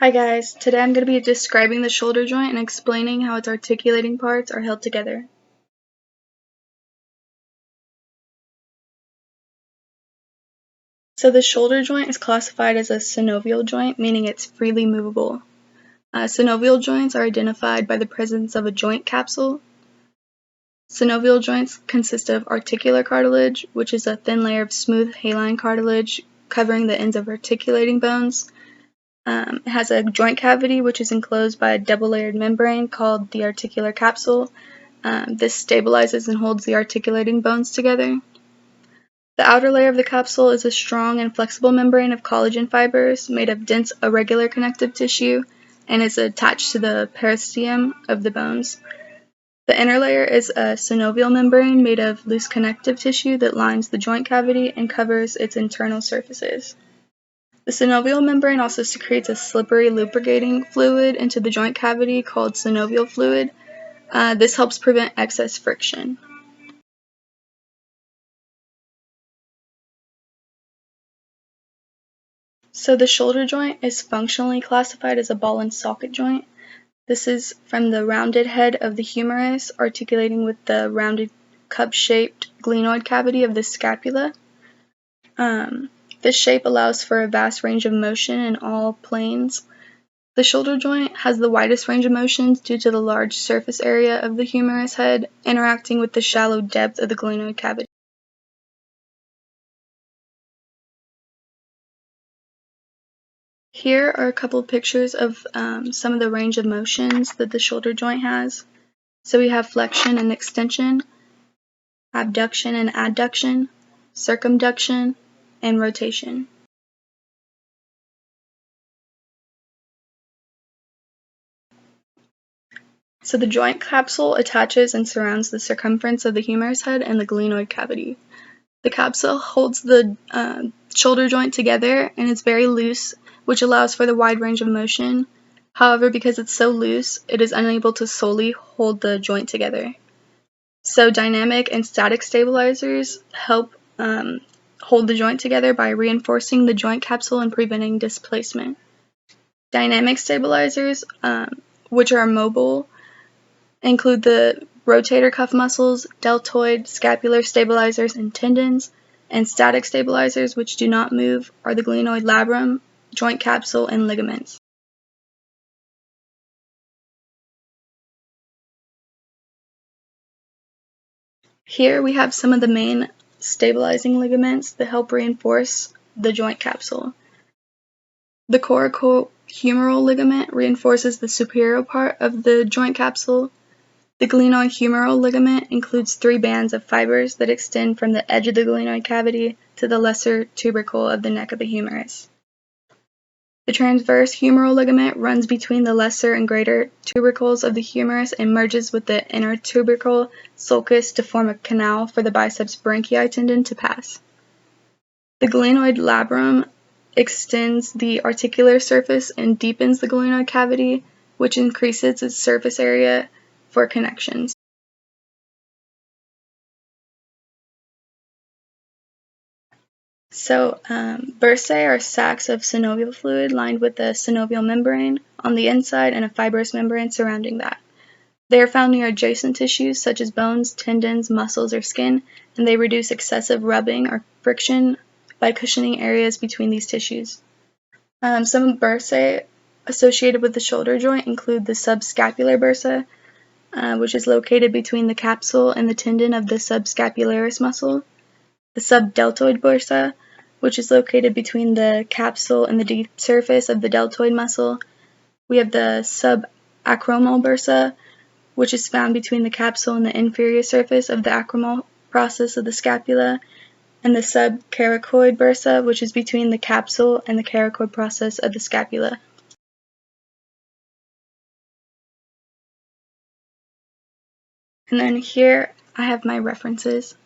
Hi guys, today I'm going to be describing the shoulder joint and explaining how its articulating parts are held together. So the shoulder joint is classified as a synovial joint, meaning it's freely movable. Synovial joints are identified by the presence of a joint capsule. Synovial joints consist of articular cartilage, which is a thin layer of smooth haline cartilage covering the ends of articulating bones. It has a joint cavity, which is enclosed by a double-layered membrane called the articular capsule. This stabilizes and holds the articulating bones together. The outer layer of the capsule is a strong and flexible membrane of collagen fibers made of dense irregular connective tissue and is attached to the periosteum of the bones. The inner layer is a synovial membrane made of loose connective tissue that lines the joint cavity and covers its internal surfaces. The synovial membrane also secretes a slippery lubricating fluid into the joint cavity called synovial fluid. This helps prevent excess friction. So the shoulder joint is functionally classified as a ball and socket joint. This is from the rounded head of the humerus articulating with the rounded cup-shaped glenoid cavity of the scapula. This shape allows for a vast range of motion in all planes. The shoulder joint has the widest range of motions due to the large surface area of the humerus head interacting with the shallow depth of the glenoid cavity. Here are a couple of pictures of some of the range of motions that the shoulder joint has. So we have flexion and extension, abduction and adduction, circumduction, and rotation. So the joint capsule attaches and surrounds the circumference of the humerus head and the glenoid cavity. The capsule holds the shoulder joint together and is very loose, which allows for the wide range of motion. However, because it's so loose, it is unable to solely hold the joint together. So dynamic and static stabilizers help hold the joint together by reinforcing the joint capsule and preventing displacement. Dynamic stabilizers, which are mobile, include the rotator cuff muscles, deltoid, scapular stabilizers, and tendons, and static stabilizers, which do not move, are the glenoid labrum, joint capsule, and ligaments. Here we have some of the main stabilizing ligaments that help reinforce the joint capsule. The coracohumeral ligament reinforces the superior part of the joint capsule. The glenoid-humeral ligament includes 3 bands of fibers that extend from the edge of the glenoid cavity to the lesser tubercle of the neck of the humerus. The transverse humeral ligament runs between the lesser and greater tubercles of the humerus and merges with the inner tubercle sulcus to form a canal for the biceps branchii tendon to pass. The glenoid labrum extends the articular surface and deepens the glenoid cavity, which increases its surface area for connections. So bursae are sacs of synovial fluid lined with a synovial membrane on the inside and a fibrous membrane surrounding that. They are found near adjacent tissues such as bones, tendons, muscles, or skin, and they reduce excessive rubbing or friction by cushioning areas between these tissues. Some bursae associated with the shoulder joint include the subscapular bursa, which is located between the capsule and the tendon of the subscapularis muscle, the subdeltoid bursa, which is located between the capsule and the deep surface of the deltoid muscle. We have the subacromial bursa, which is found between the capsule and the inferior surface of the acromial process of the scapula, and the subcoracoid bursa, which is between the capsule and the coracoid process of the scapula. And then here I have my references.